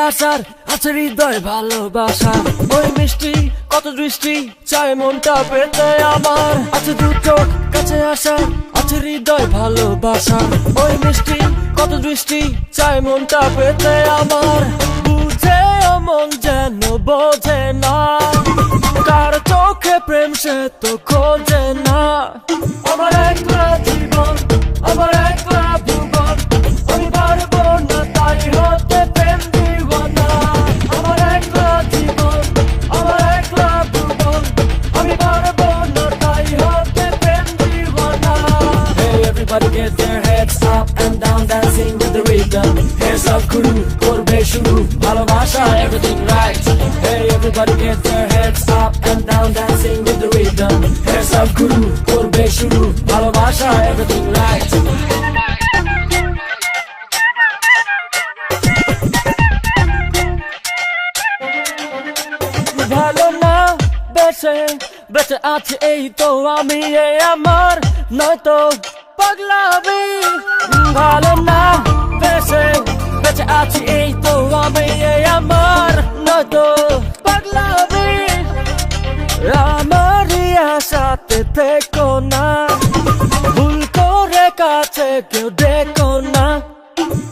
আসার আছে হৃদয় ভালোবাসা, ওই মিষ্টি কত দৃষ্টি চায় মনটা পেতে আমার। আছে দু চোখ কাছে আসার আছে হৃদয় ভালোবাসা, ওই মিষ্টি কত দৃষ্টি চায় মনটা পেতে আমার। বুঝে মন যেন বোঝে না, কার চোখে প্রেম সে তো খোঁজে না। আমার একলা জীবন, আমার একলা ভুবন, আমি পারবো না তাই হতে প্রেম দিওয়ানা। আমার একলা জীবন, আমার একলা ভুবন, আমি পারবো না তাই হতে প্রেম দিওয়ানা। Hey everybody get their heads up and down dancing with the rhythm. Hands up crew, করবে শুরু ভালোবাসা everything right. Hey everybody get their heads up and down dancing with the rhythm. Hands up crew, করবে শুরু ভালোবাসা everything right. ভালো না বেঁচে বেঁচে আছে এই তো আমি, এ আমার নয়তো পাগলামি। ভালো না বেঁচে বেঁচে আছি এই তো আমি, এ আমার নয়তো পাগলামি। আমারই আশাতে থেকো না, ভুল করে কাছে কেউ দেখো না।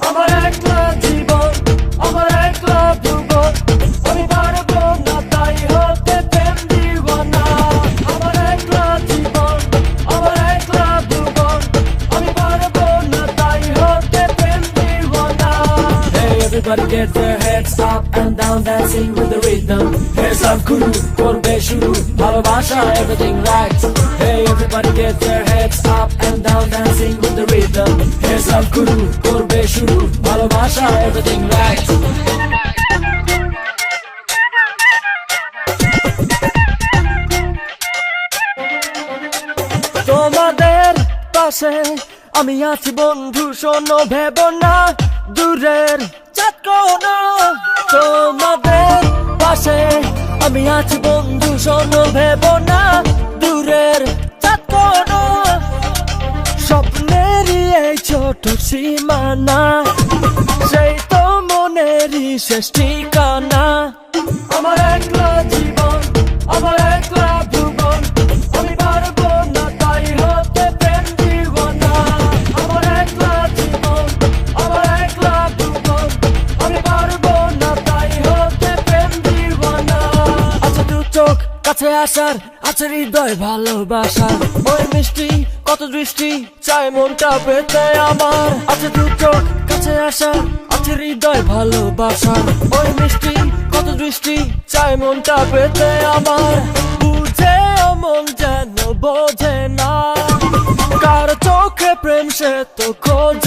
আমার একলা জীবন, আমার একলা ভুবন, আমি পারবো না তাই হতে প্রেম দিওয়ানা। আমার একলা জীবন, আমার একলা ভুবন, আমি পারবো না তাই হতে প্রেম দিওয়ানা। Hey everybody get their heads up and down dancing with the rhythm. Hands up crew, করবে শুরু ভালোবাসা everything right. Hey everybody get their heads up and down dancing with the rhythm. Hands up crew, করবে শুরু ভালোবাসা everything right. তোমাদের পাশে আমি আছি বন্ধু, শোনো ভেবো না দূরের চাঁদ কোনো। তোমাদের পাশে আমি আছি বন্ধু, শোনো ভেবো না দূরের চাঁদ কোনো। স্বপ্নেরই এই ছোট সীমানা, সেই তো মনেরই শেষ ঠিকানা। আমার একলা জীবন, আমার একলা ভুবন, আমি পারবো না তাই হতে প্রেম দিওয়ানা। আমার একলা জীবন, আমার একলা ভুবন, আমি পারবো না তাই হতে প্রেম দিওয়ানা। আছে দু চোখ কাছে আসার আছে হৃদয় ভালোবাসা, ওই মিষ্টি কত দৃষ্টি চায় মনটা পেতে আমার। আছে দু চোখ কাছে আসার আছে হৃদয় ভালোবাসা, ওই মিষ্টি কত দৃষ্টি চায় মনটা পেতে আমার। বুঝে মন যেন বোঝে না, কার চোখে প্রেম সে তো খোঁজে